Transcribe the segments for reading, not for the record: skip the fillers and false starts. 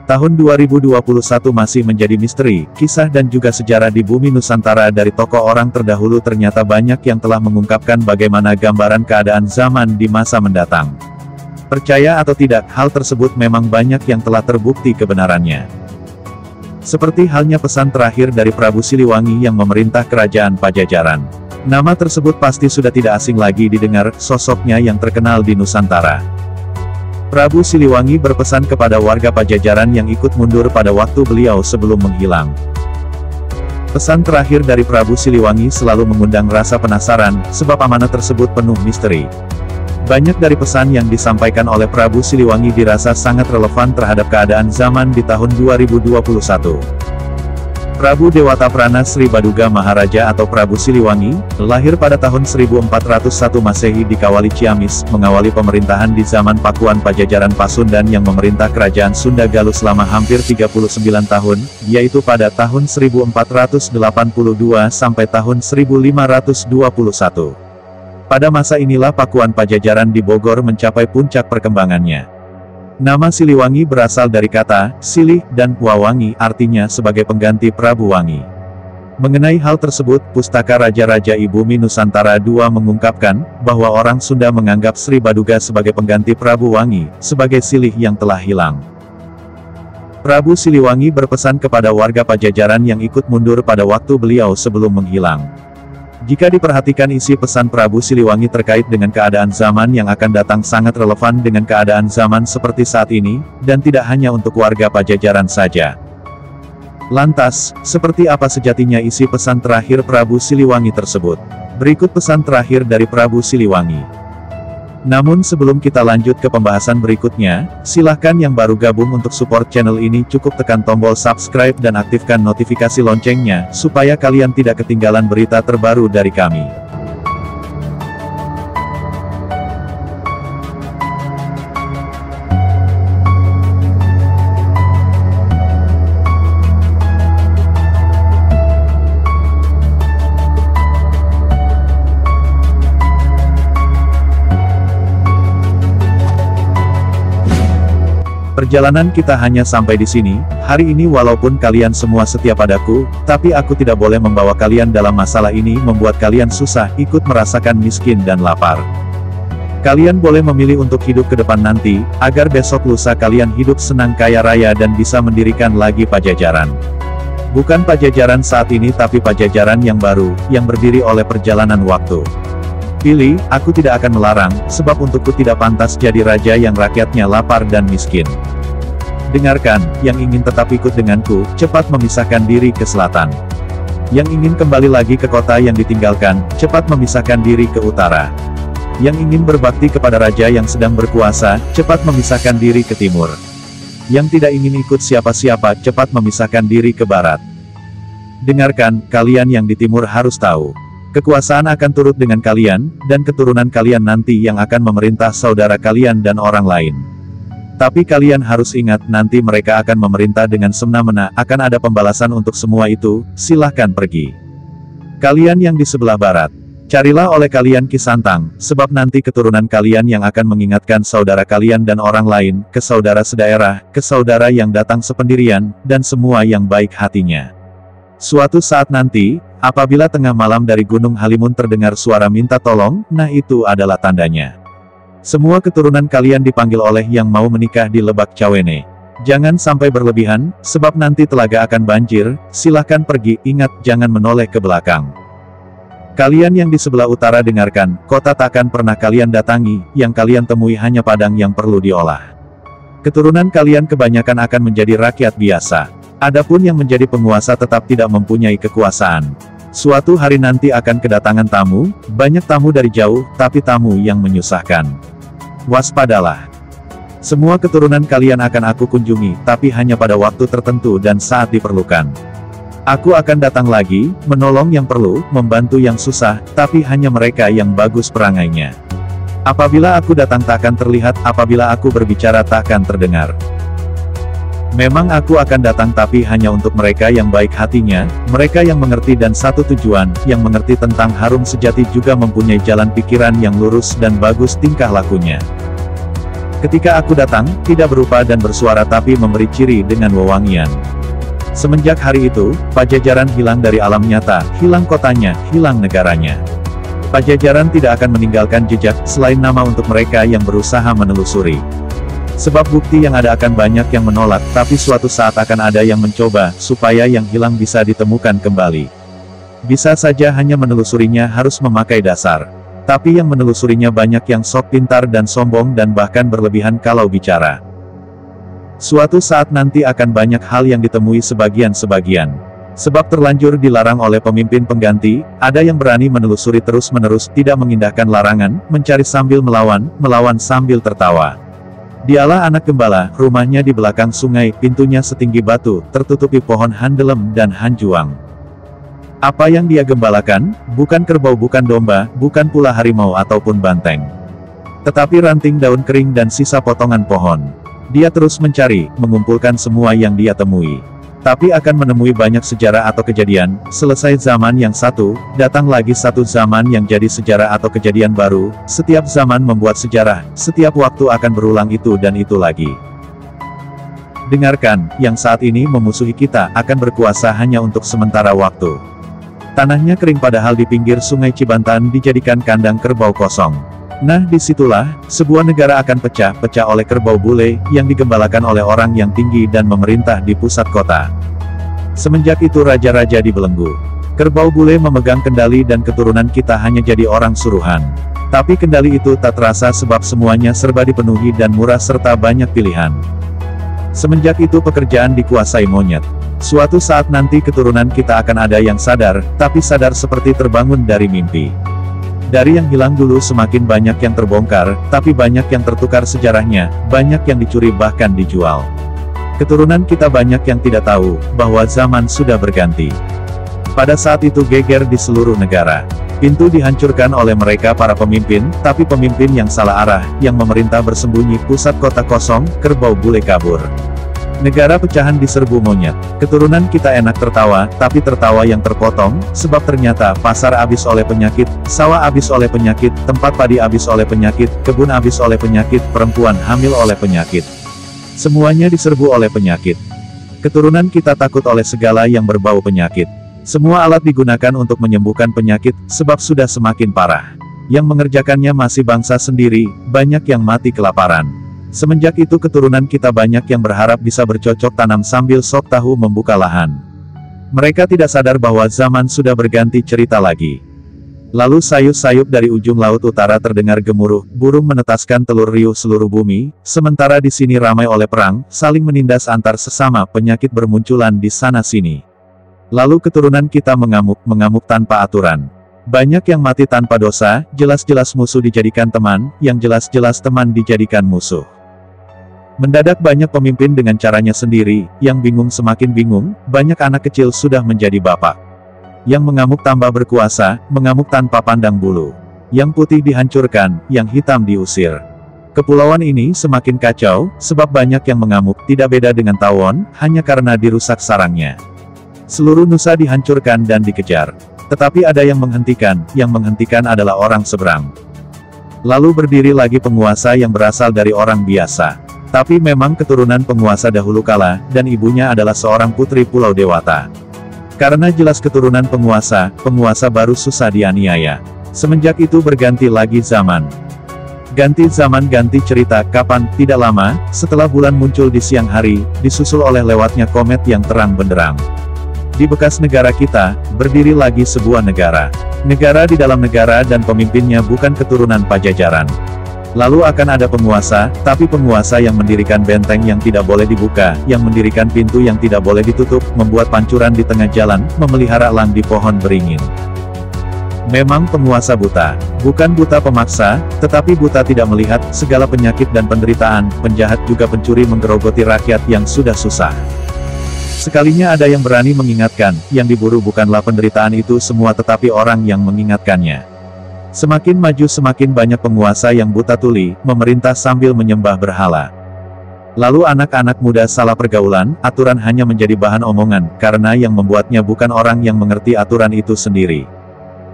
Tahun 2021 masih menjadi misteri, kisah dan juga sejarah di bumi Nusantara dari tokoh orang terdahulu ternyata banyak yang telah mengungkapkan bagaimana gambaran keadaan zaman di masa mendatang. Percaya atau tidak, hal tersebut memang banyak yang telah terbukti kebenarannya. Seperti halnya pesan terakhir dari Prabu Siliwangi yang memerintah kerajaan Pajajaran. Nama tersebut pasti sudah tidak asing lagi didengar, sosoknya yang terkenal di Nusantara. Prabu Siliwangi berpesan kepada warga Pajajaran yang ikut mundur pada waktu beliau sebelum menghilang. Pesan terakhir dari Prabu Siliwangi selalu mengundang rasa penasaran, sebab amanah tersebut penuh misteri. Banyak dari pesan yang disampaikan oleh Prabu Siliwangi dirasa sangat relevan terhadap keadaan zaman di tahun 2021. Prabu Dewata Prana Sri Baduga Maharaja atau Prabu Siliwangi, lahir pada tahun 1401 Masehi di Kawali Ciamis, mengawali pemerintahan di zaman Pakuan Pajajaran Pasundan yang memerintah kerajaan Sunda Galuh selama hampir 39 tahun, yaitu pada tahun 1482 sampai tahun 1521. Pada masa inilah Pakuan Pajajaran di Bogor mencapai puncak perkembangannya. Nama Siliwangi berasal dari kata silih dan wawangi, artinya sebagai pengganti Prabu Wangi. Mengenai hal tersebut, Pustaka Raja-Raja Ibumi Nusantara II mengungkapkan bahwa orang Sunda menganggap Sri Baduga sebagai pengganti Prabu Wangi, sebagai silih yang telah hilang. Prabu Siliwangi berpesan kepada warga Pajajaran yang ikut mundur pada waktu beliau sebelum menghilang. Jika diperhatikan isi pesan Prabu Siliwangi terkait dengan keadaan zaman yang akan datang sangat relevan dengan keadaan zaman seperti saat ini, dan tidak hanya untuk warga Pajajaran saja. Lantas, seperti apa sejatinya isi pesan terakhir Prabu Siliwangi tersebut? Berikut pesan terakhir dari Prabu Siliwangi. Namun sebelum kita lanjut ke pembahasan berikutnya, silahkan yang baru gabung untuk support channel ini cukup tekan tombol subscribe dan aktifkan notifikasi loncengnya, supaya kalian tidak ketinggalan berita terbaru dari kami. Perjalanan kita hanya sampai di sini, hari ini walaupun kalian semua setia padaku, tapi aku tidak boleh membawa kalian dalam masalah ini membuat kalian susah, ikut merasakan miskin dan lapar. Kalian boleh memilih untuk hidup ke depan nanti, agar besok lusa kalian hidup senang kaya raya dan bisa mendirikan lagi Pajajaran. Bukan Pajajaran saat ini tapi Pajajaran yang baru, yang berdiri oleh perjalanan waktu. Pilih, aku tidak akan melarang, sebab untukku tidak pantas jadi raja yang rakyatnya lapar dan miskin. Dengarkan, yang ingin tetap ikut denganku, cepat memisahkan diri ke selatan. Yang ingin kembali lagi ke kota yang ditinggalkan, cepat memisahkan diri ke utara. Yang ingin berbakti kepada raja yang sedang berkuasa, cepat memisahkan diri ke timur. Yang tidak ingin ikut siapa-siapa, cepat memisahkan diri ke barat. Dengarkan, kalian yang di timur harus tahu. Kekuasaan akan turut dengan kalian, dan keturunan kalian nanti yang akan memerintah saudara kalian dan orang lain. Tapi kalian harus ingat, nanti mereka akan memerintah dengan semena-mena, akan ada pembalasan untuk semua itu, silahkan pergi. Kalian yang di sebelah barat, carilah oleh kalian Ki Santang, sebab nanti keturunan kalian yang akan mengingatkan saudara kalian dan orang lain, ke saudara sedaerah, ke saudara yang datang sependirian, dan semua yang baik hatinya. Suatu saat nanti, apabila tengah malam dari Gunung Halimun terdengar suara minta tolong, nah itu adalah tandanya. Semua keturunan kalian dipanggil oleh yang mau menikah di Lebak Cawene. Jangan sampai berlebihan, sebab nanti telaga akan banjir, silahkan pergi, ingat jangan menoleh ke belakang. Kalian yang di sebelah utara dengarkan, kota takkan pernah kalian datangi, yang kalian temui hanya padang yang perlu diolah. Keturunan kalian kebanyakan akan menjadi rakyat biasa. Adapun yang menjadi penguasa tetap tidak mempunyai kekuasaan. Suatu hari nanti akan kedatangan tamu, banyak tamu dari jauh, tapi tamu yang menyusahkan. Waspadalah. Semua keturunan kalian akan aku kunjungi, tapi hanya pada waktu tertentu dan saat diperlukan. Aku akan datang lagi, menolong yang perlu, membantu yang susah, tapi hanya mereka yang bagus perangainya. Apabila aku datang takkan terlihat, apabila aku berbicara takkan terdengar. Memang aku akan datang tapi hanya untuk mereka yang baik hatinya, mereka yang mengerti dan satu tujuan, yang mengerti tentang harum sejati juga mempunyai jalan pikiran yang lurus dan bagus tingkah lakunya. Ketika aku datang, tidak berupa dan bersuara tapi memberi ciri dengan wewangian. Semenjak hari itu, Pajajaran hilang dari alam nyata, hilang kotanya, hilang negaranya. Pajajaran tidak akan meninggalkan jejak, selain nama untuk mereka yang berusaha menelusuri. Sebab bukti yang ada akan banyak yang menolak, tapi suatu saat akan ada yang mencoba, supaya yang hilang bisa ditemukan kembali. Bisa saja hanya menelusurinya harus memakai dasar. Tapi yang menelusurinya banyak yang sok pintar dan sombong dan bahkan berlebihan kalau bicara. Suatu saat nanti akan banyak hal yang ditemui sebagian-sebagian. Sebab terlanjur dilarang oleh pemimpin pengganti, ada yang berani menelusuri terus-menerus, tidak mengindahkan larangan, mencari sambil melawan, melawan sambil tertawa. Dialah anak gembala, rumahnya di belakang sungai, pintunya setinggi batu, tertutupi pohon handelem dan hanjuang. Apa yang dia gembalakan, bukan kerbau, bukan domba, bukan pula harimau ataupun banteng. Tetapi ranting daun kering dan sisa potongan pohon. Dia terus mencari, mengumpulkan semua yang dia temui. Tapi akan menemui banyak sejarah atau kejadian, selesai zaman yang satu, datang lagi satu zaman yang jadi sejarah atau kejadian baru, setiap zaman membuat sejarah, setiap waktu akan berulang itu dan itu lagi. Dengarkan, yang saat ini memusuhi kita, akan berkuasa hanya untuk sementara waktu. Tanahnya kering padahal di pinggir sungai Cibantan dijadikan kandang kerbau kosong. Nah disitulah, sebuah negara akan pecah-pecah oleh kerbau bule, yang digembalakan oleh orang yang tinggi dan memerintah di pusat kota. Semenjak itu raja-raja dibelenggu. Kerbau bule memegang kendali dan keturunan kita hanya jadi orang suruhan. Tapi kendali itu tak terasa sebab semuanya serba dipenuhi dan murah serta banyak pilihan. Semenjak itu pekerjaan dikuasai monyet. Suatu saat nanti keturunan kita akan ada yang sadar, tapi sadar seperti terbangun dari mimpi. Dari yang hilang dulu semakin banyak yang terbongkar, tapi banyak yang tertukar sejarahnya, banyak yang dicuri bahkan dijual. Keturunan kita banyak yang tidak tahu, bahwa zaman sudah berganti. Pada saat itu geger di seluruh negara. Pintu dihancurkan oleh mereka para pemimpin, tapi pemimpin yang salah arah, yang memerintah bersembunyi, pusat kota kosong, kerbau bule kabur. Negara pecahan diserbu monyet. Keturunan kita enak tertawa, tapi tertawa yang terpotong, sebab ternyata pasar habis oleh penyakit, sawah habis oleh penyakit, tempat padi habis oleh penyakit, kebun habis oleh penyakit, perempuan hamil oleh penyakit. Semuanya diserbu oleh penyakit. Keturunan kita takut oleh segala yang berbau penyakit. Semua alat digunakan untuk menyembuhkan penyakit, sebab sudah semakin parah. Yang mengerjakannya masih bangsa sendiri, banyak yang mati kelaparan. Semenjak itu keturunan kita banyak yang berharap bisa bercocok tanam sambil sok tahu membuka lahan. Mereka tidak sadar bahwa zaman sudah berganti cerita lagi. Lalu sayup-sayup dari ujung laut utara terdengar gemuruh, burung menetaskan telur riuh seluruh bumi, sementara di sini ramai oleh perang, saling menindas antar sesama, penyakit bermunculan di sana-sini. Lalu keturunan kita mengamuk tanpa aturan. Banyak yang mati tanpa dosa, jelas-jelas musuh dijadikan teman, yang jelas-jelas teman dijadikan musuh. Mendadak banyak pemimpin dengan caranya sendiri, yang bingung semakin bingung, banyak anak kecil sudah menjadi bapak. Yang mengamuk tambah berkuasa, mengamuk tanpa pandang bulu. Yang putih dihancurkan, yang hitam diusir. Kepulauan ini semakin kacau, sebab banyak yang mengamuk, tidak beda dengan tawon, hanya karena dirusak sarangnya. Seluruh nusa dihancurkan dan dikejar. Tetapi ada yang menghentikan adalah orang seberang. Lalu berdiri lagi penguasa yang berasal dari orang biasa. Tapi memang keturunan penguasa dahulu kala, dan ibunya adalah seorang putri Pulau Dewata. Karena jelas keturunan penguasa baru susah dianiaya. Semenjak itu berganti lagi zaman. Ganti zaman ganti cerita, kapan, tidak lama, setelah bulan muncul di siang hari, disusul oleh lewatnya komet yang terang benderang. Di bekas negara kita, berdiri lagi sebuah negara. Negara di dalam negara dan pemimpinnya bukan keturunan Pajajaran. Lalu akan ada penguasa, tapi penguasa yang mendirikan benteng yang tidak boleh dibuka, yang mendirikan pintu yang tidak boleh ditutup, membuat pancuran di tengah jalan, memelihara elang di pohon beringin. Memang penguasa buta. Bukan buta pemaksa, tetapi buta tidak melihat, segala penyakit dan penderitaan, penjahat juga pencuri menggerogoti rakyat yang sudah susah. Sekalinya ada yang berani mengingatkan, yang diburu bukanlah penderitaan itu semua tetapi orang yang mengingatkannya. Semakin maju semakin banyak penguasa yang buta tuli, memerintah sambil menyembah berhala. Lalu anak-anak muda salah pergaulan, aturan hanya menjadi bahan omongan, karena yang membuatnya bukan orang yang mengerti aturan itu sendiri.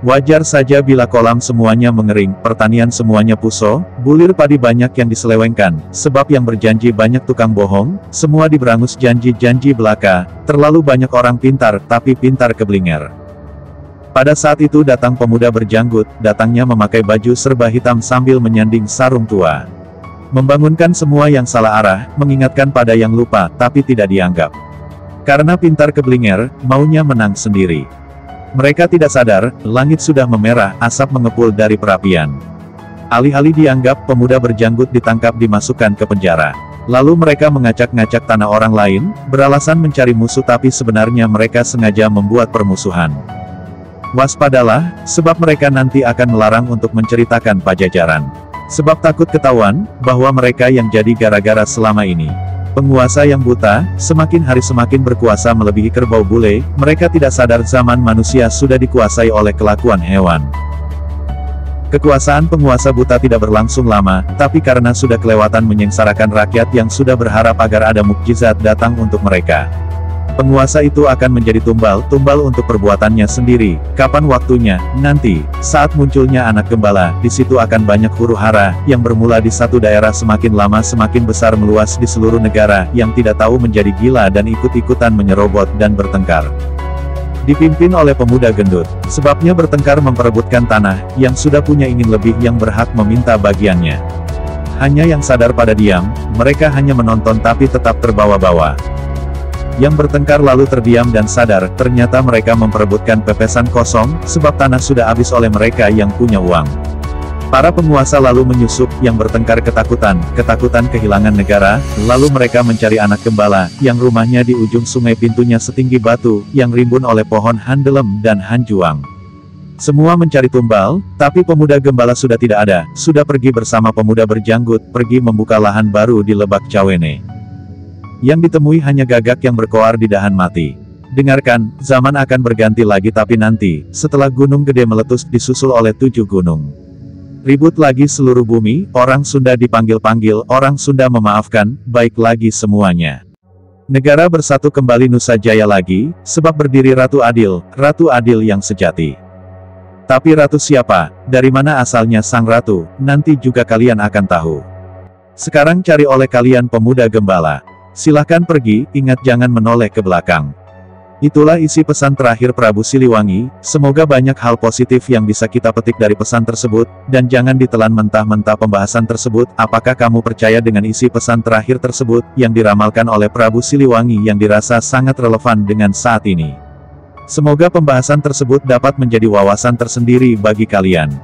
Wajar saja bila kolam semuanya mengering, pertanian semuanya puso, bulir padi banyak yang diselewengkan, sebab yang berjanji banyak tukang bohong, semua diberangus janji-janji belaka, terlalu banyak orang pintar, tapi pintar keblinger. Pada saat itu datang pemuda berjanggut, datangnya memakai baju serba hitam sambil menyanding sarung tua. Membangunkan semua yang salah arah, mengingatkan pada yang lupa, tapi tidak dianggap. Karena pintar keblinger, maunya menang sendiri. Mereka tidak sadar, langit sudah memerah, asap mengepul dari perapian. Alih-alih dianggap pemuda berjanggut ditangkap dimasukkan ke penjara. Lalu mereka mengacak-ngacak tanah orang lain, beralasan mencari musuh tapi sebenarnya mereka sengaja membuat permusuhan. Waspadalah, sebab mereka nanti akan melarang untuk menceritakan Pajajaran. Sebab takut ketahuan, bahwa mereka yang jadi gara-gara selama ini. Penguasa yang buta, semakin hari semakin berkuasa melebihi kerbau bule, mereka tidak sadar zaman manusia sudah dikuasai oleh kelakuan hewan. Kekuasaan penguasa buta tidak berlangsung lama, tapi karena sudah kelewatan menyengsarakan rakyat yang sudah berharap agar ada mukjizat datang untuk mereka. Penguasa itu akan menjadi tumbal untuk perbuatannya sendiri. Kapan waktunya? Nanti, saat munculnya anak gembala, di situ akan banyak huru-hara, yang bermula di satu daerah semakin lama semakin besar meluas di seluruh negara, yang tidak tahu menjadi gila dan ikut-ikutan menyerobot dan bertengkar. Dipimpin oleh pemuda gendut, sebabnya bertengkar memperebutkan tanah, yang sudah punya ingin lebih yang berhak meminta bagiannya. Hanya yang sadar pada diam, mereka hanya menonton tapi tetap terbawa-bawa. Yang bertengkar lalu terdiam dan sadar, ternyata mereka memperebutkan pepesan kosong, sebab tanah sudah habis oleh mereka yang punya uang. Para penguasa lalu menyusup, yang bertengkar ketakutan kehilangan negara, lalu mereka mencari anak gembala, yang rumahnya di ujung sungai pintunya setinggi batu, yang rimbun oleh pohon handelem dan hanjuang. Semua mencari tumbal, tapi pemuda gembala sudah tidak ada, sudah pergi bersama pemuda berjanggut, pergi membuka lahan baru di Lebak Cawene. Yang ditemui hanya gagak yang berkoar di dahan mati. Dengarkan, zaman akan berganti lagi tapi nanti, setelah gunung gede meletus disusul oleh 7 gunung. Ribut lagi seluruh bumi, orang Sunda dipanggil-panggil, orang Sunda memaafkan, baik lagi semuanya. Negara bersatu kembali Nusa Jaya lagi, sebab berdiri Ratu Adil yang sejati. Tapi ratu siapa, dari mana asalnya sang ratu, nanti juga kalian akan tahu. Sekarang cari oleh kalian pemuda gembala. Silahkan pergi, ingat jangan menoleh ke belakang. Itulah isi pesan terakhir Prabu Siliwangi, semoga banyak hal positif yang bisa kita petik dari pesan tersebut, dan jangan ditelan mentah-mentah pembahasan tersebut. Apakah kamu percaya dengan isi pesan terakhir tersebut, yang diramalkan oleh Prabu Siliwangi yang dirasa sangat relevan dengan saat ini? Semoga pembahasan tersebut dapat menjadi wawasan tersendiri bagi kalian.